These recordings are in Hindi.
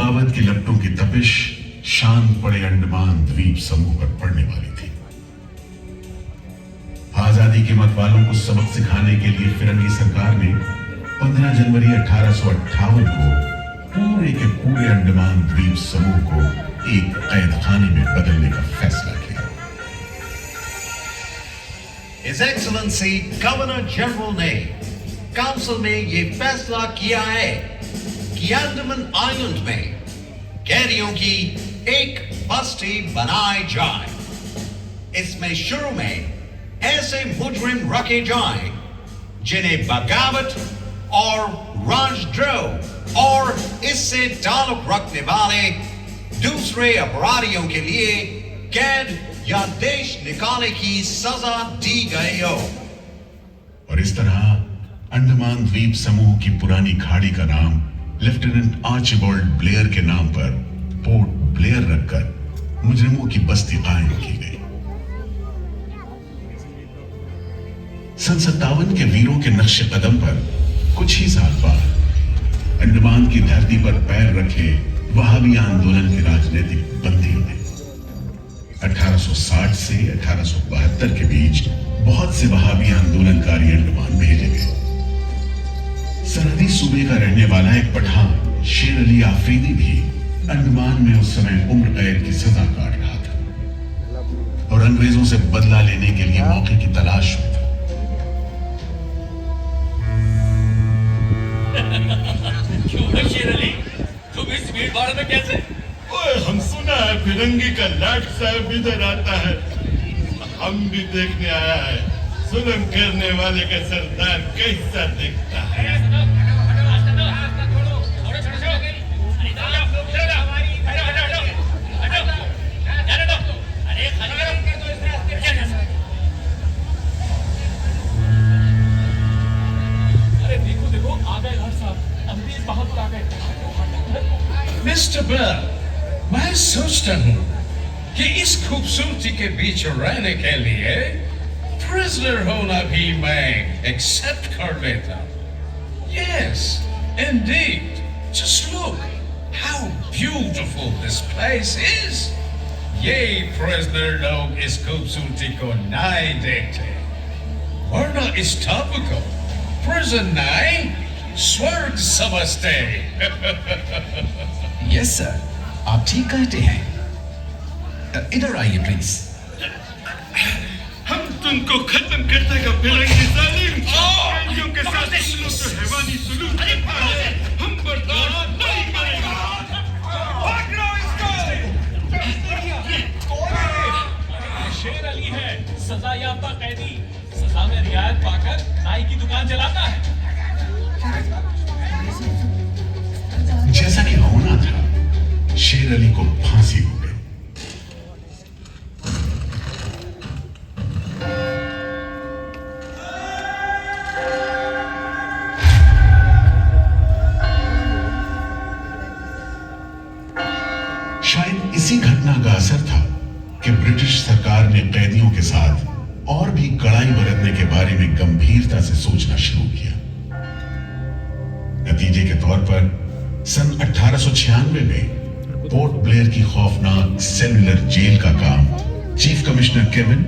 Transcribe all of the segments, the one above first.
बगावत की लपटों की तपिश शांत पड़े अंडमान द्वीप समूह पर पड़ने वाली थी। आजादी के मत वालों को सबक सिखाने के लिए फिरंगी सरकार ने 15 जनवरी 1858 को पूरे के पूरे अंडमान द्वीप समूह को एक कैद खाने में बदलने का फैसला किया। His Excellency गवर्नर जनरल ने काउंसिल में यह फैसला किया है कि अंडमान आइलैंड में कैदियों की एक बस्ती बनाई जाए। इसमें शुरू में ऐसे मुजरिम रखे जाएं जिन्हें बगावत और राजद्रोह और इससे ताल्लुक रखने वाले दूसरे अपराधियों के लिए कैद या देश निकाले की सजा दी गई हो। और इस तरह अंडमान द्वीप समूह की पुरानी खाड़ी का नाम लेफ्टिनेंट आर्चिबाल्ड ब्लेयर के नाम पर पोर्ट ब्लेयर रखकर मुजरिमों की बस्ती कायम की गई। सन 57 के वीरों के नक्शे कदम पर कुछ ही साल बाद अंडमान की धरती पर पैर रखे वहाबी आंदोलन के राजनीतिक बंदियों ने 1860 से 1872 के बीच बहुत से वहाबी आंदोलनकारी अंडमान भेजे गए। सरहदी सूबे का रहने वाला एक पठान शेर अली आफरीदी भी अंडमान में उस समय उम्र कैद की सजा काट रहा था और अंग्रेजों से बदला लेने के लिए मौके की तलाश में था। क्यों है शेर अली, तुम इस भीड़ भाड़ में कैसे? ओए, हम सुना है फिरंगी का लाट साहब इधर आता है। हम भी देखने आया है जुल्म करने वाले का सरदार कैसा दिखता है। मिस्टर बर्ल, मैं सोचता हूँ कि इस खूबसूरती के बीच रहने के लिए प्रिजनर होना भी मैं एक्सेप्ट कर लेता। Yes, indeed. Just look how beautiful this place is. ये प्रिजनर लोग इस खूबसूरती को नहीं देखते, वरना इस टापू को प्रिजन नहीं स्वर्ग समझते। यस सर, आप ठीक कहते हैं। इधर आइए प्लीज। हम तुमको खत्म कर देगा फिरंगी जालिम। कैदियों के साथ तुम लोग तो हैवानी सुलूक करता है, हम बर्दाश्त नहीं करेंगे। शेर अली है सजा याफ्ता कैदी, सजा में रियायत पाकर नाई की दुकान चलाता है। जैसा कि होना था, शेर अली को फांसी हो गई। शायद इसी घटना का असर था कि ब्रिटिश सरकार ने कैदियों के साथ और भी कड़ाई बरतने के बारे में गंभीरता से सोचना शुरू किया। नतीजे के तौर पर सन 1896 में पोर्ट ब्लेयर की खौफनाक सेलुलर जेल का काम चीफ कमिश्नर केविन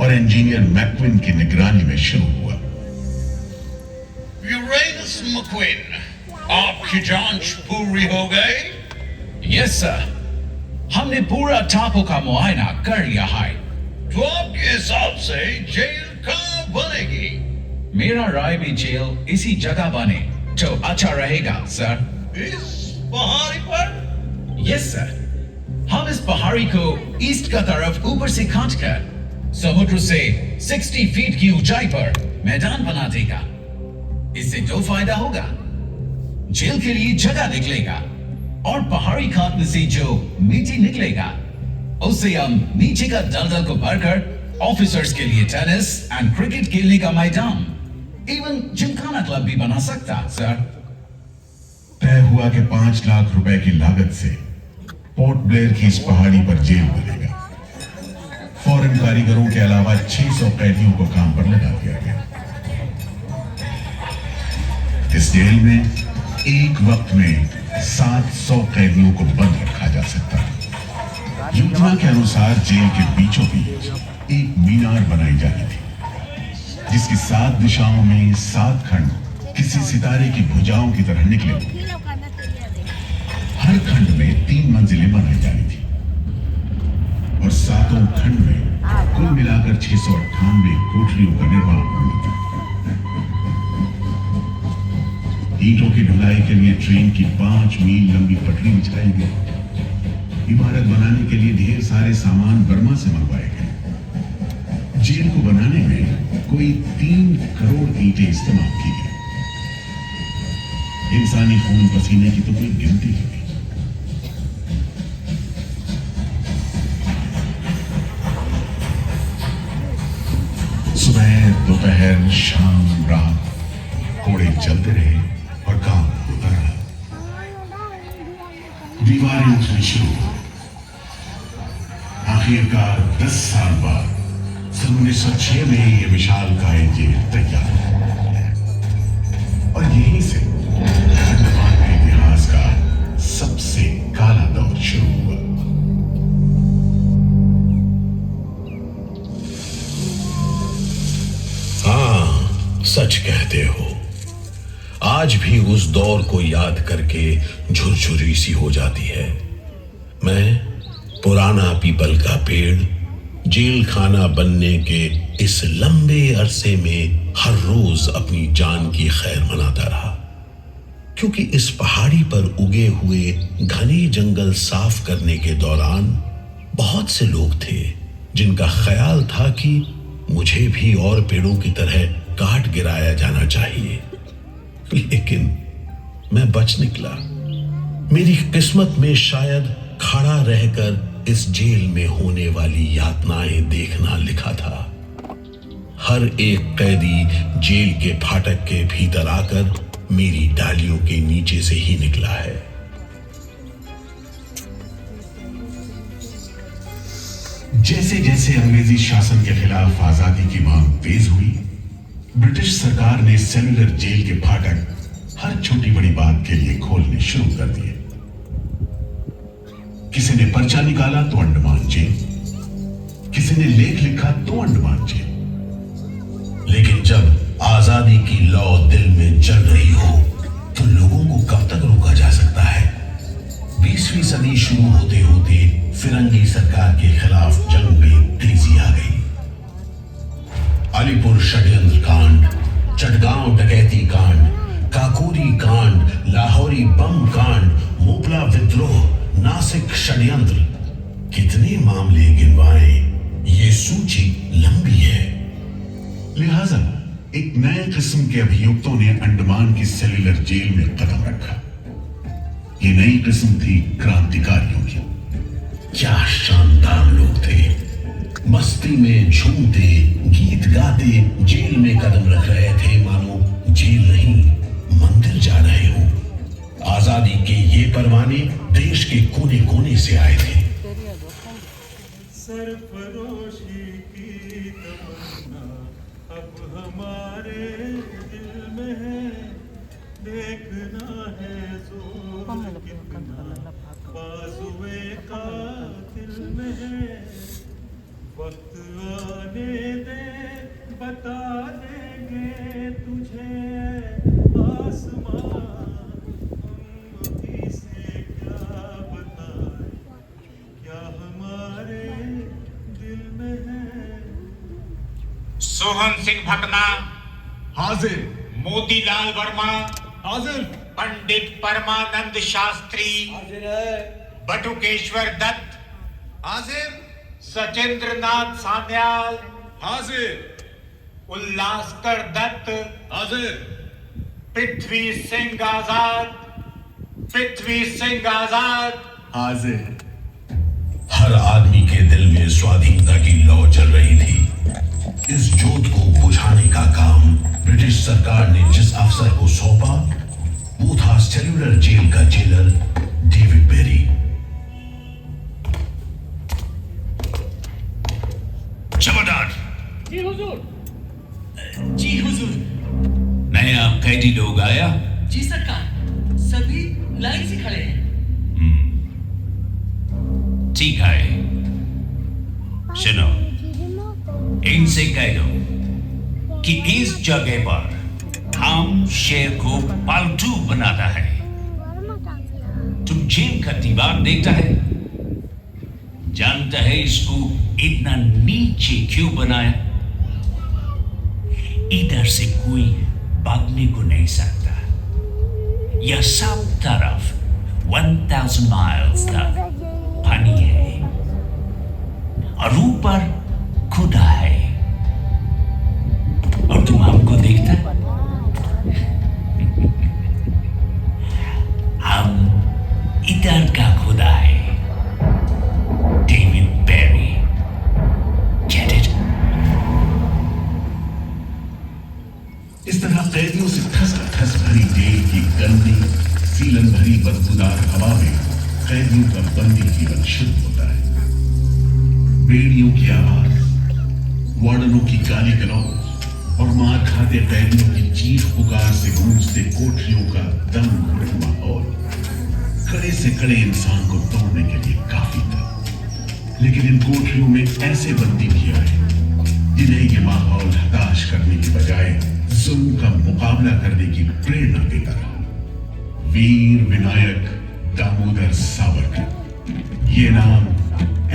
और इंजीनियर मैक्विन की निगरानी में शुरू हुआ। यूरेनस मैक्विन, आपकी जांच पूरी हो गई? यस सर, हमने पूरा टापू का मुआयना कर लिया है। तो आपके हिसाब से जेल कहाँ बनेगी? मेरा राय भी जेल इसी जगह बने तो अच्छा रहेगा सर। इस पहाड़ी पर? यस सर, हम इस पहाड़ी को ईस्ट का तरफ ऊपर से काटकर समुद्र से 60 फीट की ऊंचाई पर मैदान बना देगा। इससे दो फायदा होगा, जेल के लिए जगह निकलेगा और पहाड़ी काटने से जो मिट्टी निकलेगा उससे हम नीचे का दलदल को भरकर ऑफिसर्स के लिए टेनिस एंड क्रिकेट खेलने का मैदान, इवन जिमखाना क्लब भी बना सकता सर। तय हुआ कि 5 लाख रुपए की लागत से पोर्ट ब्लेयर की इस पहाड़ी पर जेल बनेगा। फॉरेन कारीगरों के अलावा 600 कैदियों को काम पर लगा दिया गया। इस जेल में एक वक्त में 700 कैदियों को बंद रखा जा सकता था। योजना के अनुसार जेल के बीचों बीच एक मीनार बनाई जानी थी, जिसकी 7 दिशाओं में 7 खंड किसी सितारे की भुजाओं की तरह निकले। हर खंड में 3 मंजिलें बनाई जानी थी और 7 खंड में कुल मिलाकर 698 कोठरियों का निर्माण होना था। ईंटों की ढुलाई के लिए ट्रेन की 5 मील लंबी पटरी बिछाई गई। इमारत बनाने के लिए ढेर सारे सामान बर्मा से मंगवाए गए। जेल को बनाने में कोई 3 करोड़ ईंटें इस्तेमाल की गई। इंसानी खून पसीने की तो कोई गिनती ही नहीं। सुबह दोपहर शाम रात कोड़े चलते रहे और काम होता रहा। दीवारें उठनी शुरू हो गई। आखिरकार 10 साल बाद सन 1906 में यह विशालकाय जेल तैयार हुआ और यहीं से अंडमान के इतिहास का सबसे काला दौर शुरू हुआ। हाँ, सच कहते हो। आज भी उस दौर को याद करके झुरझुरी सी हो जाती है। मैं पुराना पीपल का पेड़ जेल खाना बनने के इस लंबे अरसे में हर रोज अपनी जान की खैर मनाता रहा, क्योंकि इस पहाड़ी पर उगे हुए घने जंगल साफ करने के दौरान बहुत से लोग थे जिनका ख्याल था कि मुझे भी और पेड़ों की तरह काट गिराया जाना चाहिए, लेकिन मैं बच निकला। मेरी किस्मत में शायद खड़ा रहकर इस जेल में होने वाली यातनाएं देखना लिखा था। हर एक कैदी जेल के फाटक के भीतर आकर मेरी डालियों के नीचे से ही निकला है। जैसे जैसे अंग्रेजी शासन के खिलाफ आजादी की मांग तेज हुई, ब्रिटिश सरकार ने सेलुलर जेल के फाटक हर छोटी बड़ी बात के लिए खोलने शुरू कर दिए। किसी ने पर्चा निकाला तो अंडमान जेल, किसी ने लेख लिखा तो अंडमान जेल। लेकिन जब आजादी की लौ दिल में चल रही हो तो लोगों को कब तक रोका जा सकता है? 20वीं सदी शुरू होते होते फिरंगी सरकार के खिलाफ जंग में तेजी आ गई। अलीपुर षड्यंत्र कांड, चटगांव डकैती कांड, काकोरी कांड, लाहौरी बम कांड, मोपला विद्रोह, नासिक षड्यंत्र, कितने मामले गिनवाएं, ये सूची लंबी है। लिहाजा एक नए किस्म के अभियुक्तों ने अंडमान की सेल्युलर जेल में कदम रखा। ये नई किस्म थी क्रांतिकारियों की। क्या शानदार लोग थे, मस्ती में झूमते गीत गाते जेल में कदम रख रहे थे, मानो जेल नहीं मंदिर जा रहे हो। आजादी के ये परवाने देश के कोने कोने से आए थे। सरफरोशी की तमन्ना अब हमारे दिल में है, देखना है जोर कितना बाजुए का दिल में है। वक्त आने दे, बता देंगे तुझे आसमां, हम अभी से क्या बताएं, क्या हमारे दिल में है। सोहन सिंह भकना हाजिर। मोतीलाल वर्मा हाजिर। पंडित परमानंद शास्त्री हाजिर है। बटुकेश्वर दत्त हाजिर। सचेंद्र नाथ सान्याल हाजिर। उल्लासकर दत्त हाजिर। पृथ्वी सिंह आजाद, पृथ्वी सिंह आजाद हाजिर। हर आदमी के दिल में स्वाधीनता की लौ चल रही थी। इस जोत को बुझाने का काम ब्रिटिश सरकार ने जिस अफसर को सौंपा वो था सेल्युलर जेल का जेलर डेविड बेरी। जमादार। जी हुजूर। नया कैदी लोग आया? जी सरकार, सभी लाइन से खड़े हैं। ठीक है, सुनो, इनसे कह दो कि इस जगह पर हम शेर को पालतू बनाता है। तुम जेल का दीवार देखता है, जानता है इसको इतना नीचे क्यों बनाया? इधर से कोई भागने को नहीं सकता। यह सब तरफ 1000 माइल्स तक पानी है और ऊपर खुदा है, और तुम हमको देखता है? हम इधर का खुदा है, डेविड बेरी। Get it? इस तरह कैदियों से ठस भरी जेल की गंदी सीलन भरी बदबूदार हवा में कैदियों का बंदी जीवन शुद्ध होता है। बेड़ियों की आवाज, वार्डनों की गाली गलौज और मार खाते कैदियों की चीख पुकार से गूंजते कोठरियों का दम घुट माहौल कड़े से कड़े इंसान को तोड़ने के लिए काफी था। लेकिन इन कोठरियों में ऐसे बंदी भी आए जिन्हें ये माहौल हताश करने की बजाय जुल्म का मुकाबला करने की प्रेरणा देता रहा। वीर विनायक दामोदर सावरकर, ये नाम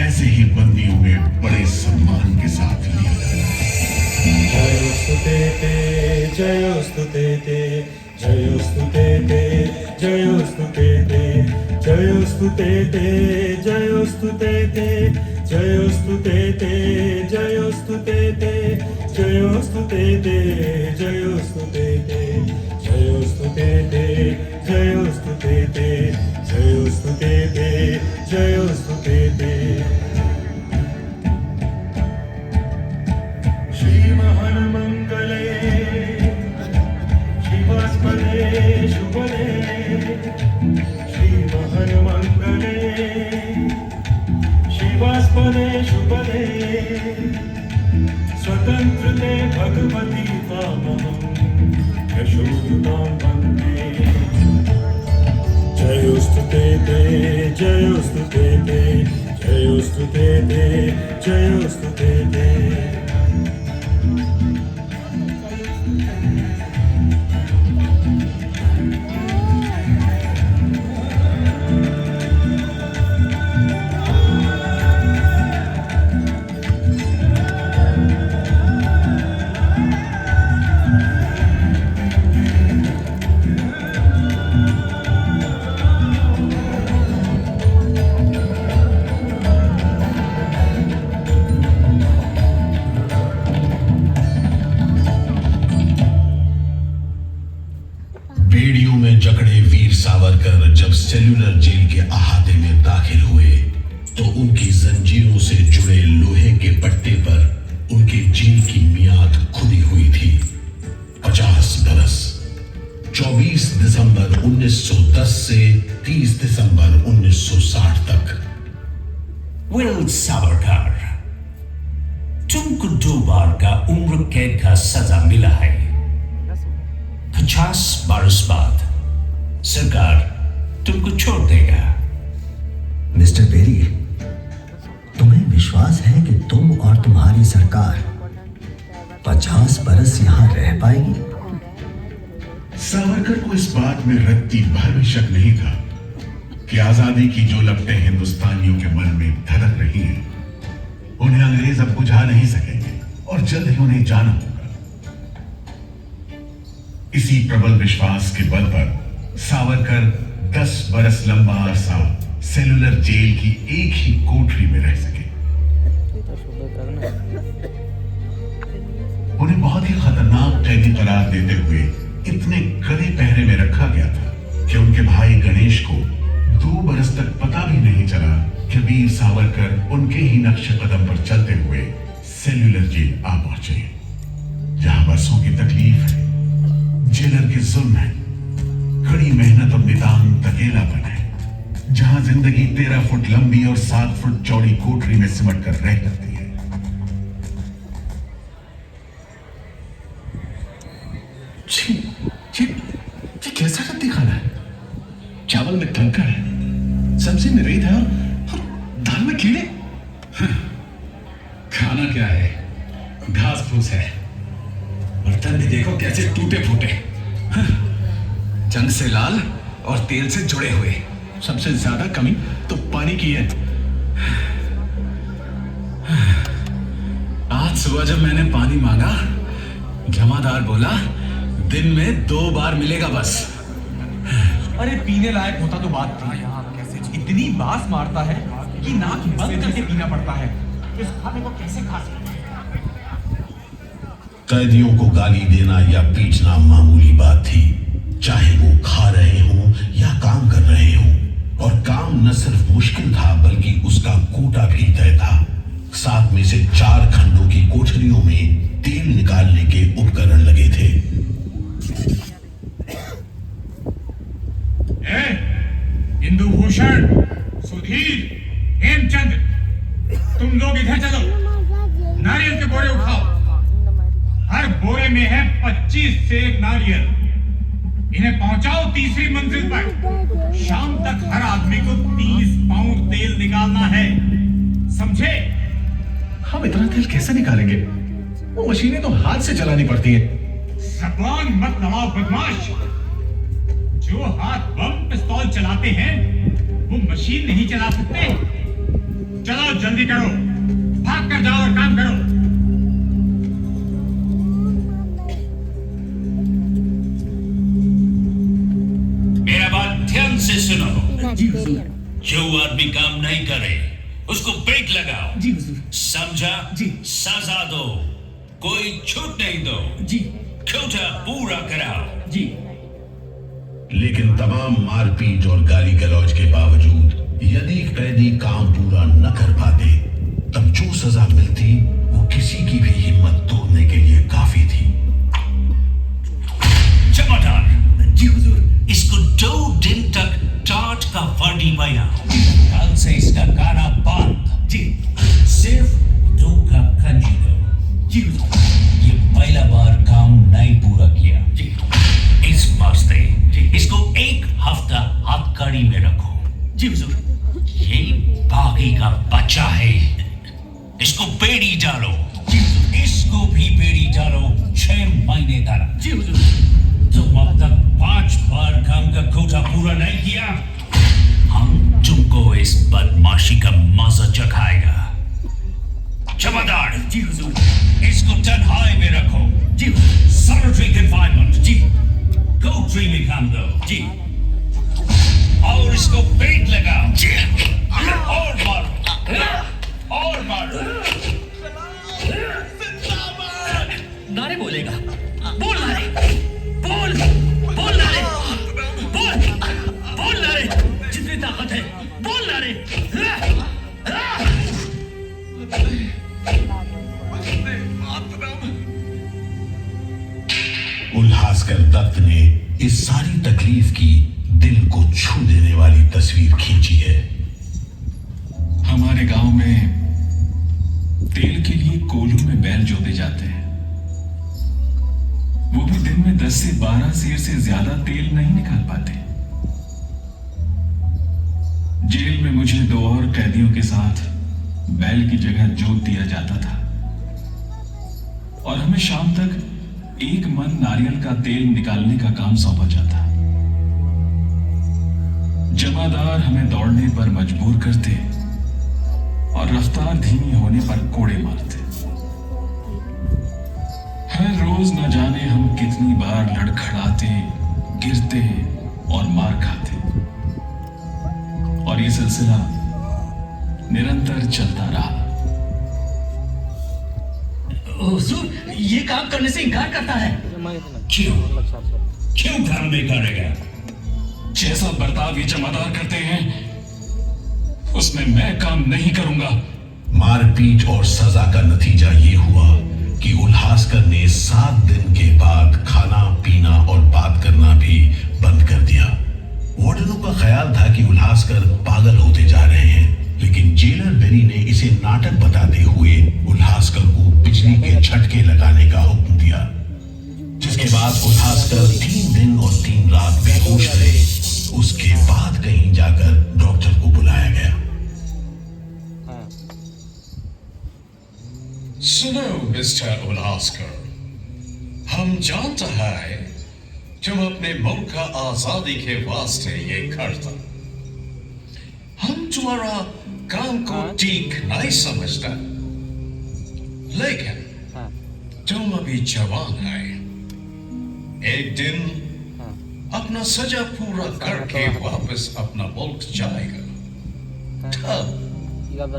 ऐसे ही बंदियों में बड़े सम्मान के साथ लिया जाता है। जयोस्तुते जयोस्तुते जयोस्तुते जयोस्तुते जयोस्तुते जयोस्तुते जयोस्तुते जयोस्तुते जयोस्तुते जयोस्तुते जयोस्तुते जयोस्तुते जयोस्तुते जयोस्तुते श्रीमहान्मङ्गले शिवास्पदे शुभदे श्रीमहान्मङ्गले शिवास्पदे शुभदे स्वतन्त्रते भगवती त्वामहं यशोधुतां वन्दे। जयोस्तुते जयोस्तुते जयोस्तुते जयोस्तुते बेड़ियों में जकड़े वीर सावरकर जब सेल्यूलर जेल के अहाते में दाखिल हुए तो उनकी जंजीरों से जुड़े लोहे के पट्टे पर उनके जेल की मियाद खुदी हुई थी 50 बरस। 24 दिसंबर 1910 से 30 दिसंबर 1960 तक। विल सावरकर, तुमको 2 बार का उम्र कैद का सजा मिला है। 50 बरस बाद सरकार तुमको छोड़ देगा। मिस्टर बेरी, तुम्हें विश्वास है कि तुम और तुम्हारी सरकार 50 बरस यहां रह पाएगी? सावरकर को इस बात में रत्ती भर भी शक नहीं था कि आजादी की जो लपटें हिंदुस्तानियों के मन में धड़क रही हैं, उन्हें अंग्रेज अब बुझा नहीं सकेंगे और जल्द ही उन्हें जाना होगा। इसी प्रबल विश्वास के बल पर सावरकर 10 बरस लंबा अरसा सेलुलर जेल की एक ही कोठरी में रह सके। उन्हें बहुत ही खतरनाक कैदी करार देते हुए इतने कड़े पहरे में रखा गया था कि उनके भाई गणेश को 2 बरस तक पता भी नहीं चला कि वीर सावरकर उनके ही नक्शे कदम पर चलते हुए सेल्यूलर जेल आ पहुंचे, जहां बरसों की तकलीफ है, जेलर के जुल्म है, कड़ी मेहनत और नितांत अकेलापन है, जहां जिंदगी 13 फुट लंबी और 7 फुट चौड़ी कोठरी में सिमट कर रह जाती है। ये कैसा रद्दी खाना है? चावल में कंकड़, है और दाल में कीड़े। खाना क्या है, घास फूस है। बर्तन भी देखो कैसे टूटे फूटे, जंग से लाल और तेल से जुड़े हुए। सबसे ज्यादा कमी तो पानी की है। आज सुबह जब मैंने पानी मांगा, जमादार बोला दिन में 2 बार मिलेगा बस। अरे पीने लायक होता तो बात थी, इतनी बास मारता है कि नाक बंद करके पीना पड़ता है। इस खाने को कैसे खा सकते हैं? कैदियों को गाली देना या पीटना मामूली बात थी, चाहे वो खा रहे हों या काम कर रहे हों। और काम न सिर्फ मुश्किल था बल्कि उसका कोटा भी तय था। 7 में से 4 खंडों की कोठरियों में तेल निकालने के उपकरण लगे थे। इंदुभूषण, सुधीर, हेमचंद, तुम लोग इधर चलो। नारियल के बोरे उठाओ। हर बोरे में है 25 सेब नारियल। इन्हें पहुंचाओ तीसरी मंजिल पर। शाम तक हर आदमी को 30 पाउंड तेल निकालना है, समझे? हम इतना तेल कैसे निकालेंगे? वो मशीनें तो हाथ से चलानी पड़ती है। जबान मत लड़ाओ बदमाश। जो हाथ बम पिस्तौल चलाते हैं वो मशीन नहीं चला सकते। चलो जल्दी करो, भाग कर जाओ और काम करो। मेरा बात ध्यान से सुनो। जो आदमी काम नहीं करे उसको ब्रेक लगाओ। जी हुजूर। समझा? जी। सजा दो, कोई छूट नहीं दो। जी। कोटा पूरा कराओ। जी। लेकिन तमाम मारपीट और गाली गलौज के बावजूद यदि कैदी काम पूरा न कर पाते, तब जो सजा मिलती वो किसी की भी हिम्मत तोड़ने के लिए काफी थी। जमादार। जी हुजूर। इसको 2 दिन तक टाट का वर्दी बनाओ। कल से इसका गाना बंद। जी। सिर्फ 2 कप कंजी दो। जी हुजूर। ये पहला बार काम नहीं पूरा किया। जी। इस वास्ते इसको 1 हफ्ता हथकड़ी में रखो। जी हुजूर। ये बागी का बच्चा है, इसको बेड़ी डालो। जी हुजूर। इसको भी बेड़ी डालो 6 महीने तक। जी हुजूर। तुम अब तक 5 बार काम का कोटा पूरा नहीं किया, हम तुमको इस बदमाशी का मजा चखाएगा। जमादार। जी हुजूर। इसको तन्हाई में रखो। जी। Solitary confinement. जी। कोठरी में काम दो। जी। और इसको पेट लगाओ। जी। और मारो, और मारो। नारे बोलेगा। बोल नारे, बोल, बोल नारे, बोल, बोल नारे, जितनी ताकत है बोल नारे। उल्हासकर दत्त ने इस सारी तकलीफ की दिल को छू देने वाली तस्वीर खींची है। हमारे गांव में तेल के लिए कोल्हू में बैल जोते जाते हैं। वो भी दिन में 10 से 12 सेर से ज्यादा तेल नहीं निकाल पाते। जेल में मुझे 2 और कैदियों के साथ बैल की जगह जोत दिया जाता था और हमें शाम तक 1 मन नारियल का तेल निकालने का काम सौंपा जाता। जमादार हमें दौड़ने पर मजबूर करते और रफ्तार धीमी होने पर कोड़े मारते। हर रोज न जाने हम कितनी बार लड़खड़ाते, गिरते और मार खाते, और ये सिलसिला निरंतर चलता रहा। हुजूर, ये काम करने से इनकार करता है। क्यों काम नहीं करेगा? जैसा बर्ताव ये जमादार करते हैं उसमें मैं काम नहीं करूंगा। मारपीट और सजा का नतीजा ये हुआ कि उल्हासकर ने 7 दिन के बाद खाना पीना और बात करना भी बंद कर दिया। वार्डनों का ख्याल था कि उल्हासकर पागल होते जा रहे हैं, लेकिन जेलर बेरी ने इसे नाटक बताते हुए उल्हासकर को बिजली के झटके लगाने का हुक्म दिया, जिसके बाद उल्हासकर 3 दिन और 3 रात बेहोश रहे। उसके बाद कहीं जाकर डॉक्टर को बुलाया गया। सुनो मिस्टर उलास्कर, हम जानते हैं तुम अपने मुल्क का आजादी के वास्ते ये करता। हम तुम्हारा काम को ठीक नहीं समझता, लेकिन तुम अभी जवान है। एक दिन अपना सजा पूरा करके वापस अपना मुल्क जाएगा, तब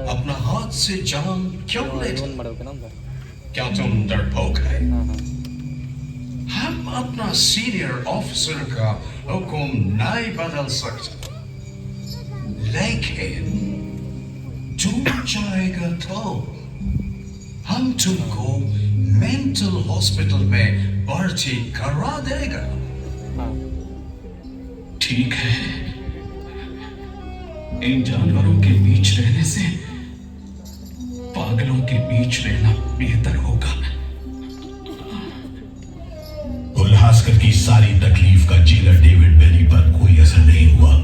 अपना हाथ से जान क्यों लेता? क्या तुम डरपोक है? हम अपना सीनियर ऑफिसर का हुक्म नहीं बदल सकते, लेकिन तुम चाहेगा तो हम तुमको मेंटल हॉस्पिटल में भर्ती करा देगा। ठीक है, इन जानवरों के बीच रहने से पागलों के बीच रहना बेहतर होगा। उल्हासकर की सारी तकलीफ का जेलर डेविड बेरी पर कोई असर नहीं हुआ।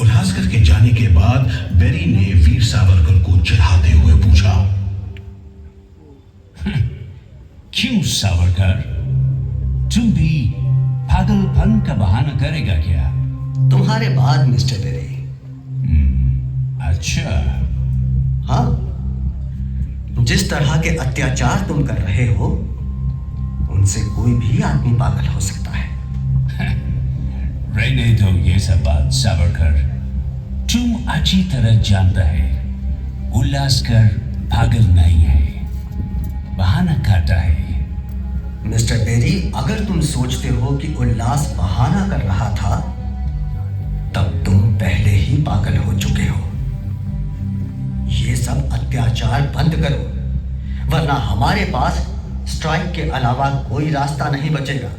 उल्हासकर के जाने के बाद बेरी ने वीर सावरकर को चिढ़ाते हुए पूछा, क्यों सावरकर, तुम भी पागलपन का बहाना करेगा क्या? तुम्हारे बाद मिस्टर बेरी। अच्छा, हाँ, जिस तरह के अत्याचार तुम कर रहे हो उनसे कोई भी आदमी पागल हो सकता है। रहने दो ये सब बात सावरकर, तुम अच्छी तरह जानता है उल्लासकर पागल नहीं है, बहाना करता है। मिस्टर बेरी, अगर तुम सोचते हो कि उल्लास बहाना कर रहा था तब तुम पहले ही पागल हो चुके हो। ये सब अत्याचार बंद करो, वरना हमारे पास स्ट्राइक के अलावा कोई रास्ता नहीं बचेगा।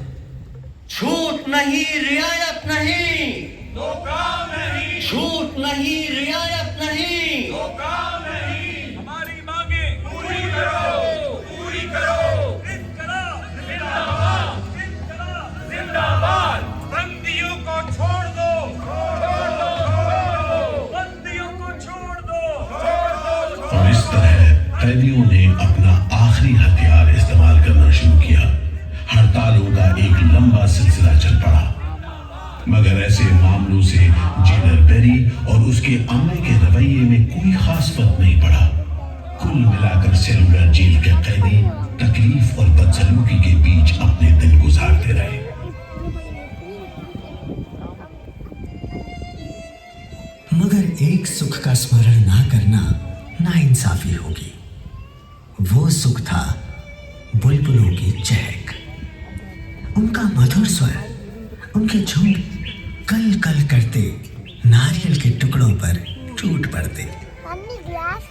छूट नहीं, रियायत नहीं, तो काम नहीं, छूट नहीं, रियायत नहीं, तो काम नहीं। हमारी मांगे पूरी करो, पूरी करो। इनकलाब जिंदाबाद, इनकलाब जिंदाबाद। बंदियों को छोड़ दो, छोड़ दो, बंदियों को छोड़ दो, छोड़ दो। और इस तरह कैदियों ने अपना आखिरी हथियार इस्तेमाल करना शुरू किया। हड़तालों का एक लंबा सिलसिला चल पड़ा, मगर ऐसे मामलों से जेलर बेरी और उसके अमले के रवैये में कोई खास फर्क नहीं पड़ा। कुल मिलाकर सेलुलर जेल के कैदी तकलीफ और बदसलूकी के बीच अपने दिन गुजारते रहे। मगर एक सुख का स्मरण ना करना नाइंसाफी होगी। वो सुख था बुलबुलों की चहक, उनका मधुर स्वर, उनके झुंड कल कल करते नारियल के टुकड़ों पर टूट पड़ते।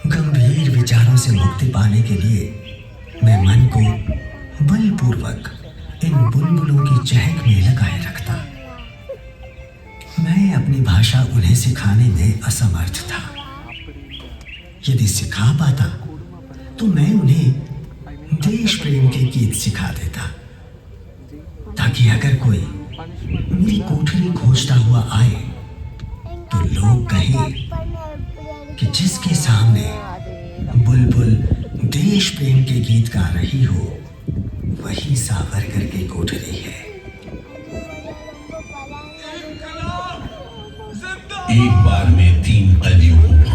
गंभीर विचारों से मुक्ति पाने के लिए मैं मन को बलपूर्वक इन बुलबुलों की चहक में लगाए रखता। मैं अपनी भाषा उन्हें सिखाने में असमर्थ था। यदि सिखा पाता तो मैं उन्हें देश प्रेम के गीत सिखा देता, ताकि अगर कोई मेरी कोठरी खोजता हुआ आए तो लोग कहें कि जिसके सामने बुलबुल देश प्रेम के गीत गा रही हो वही सावरकर की कोठरी है। एक बार में 3 कैदियों को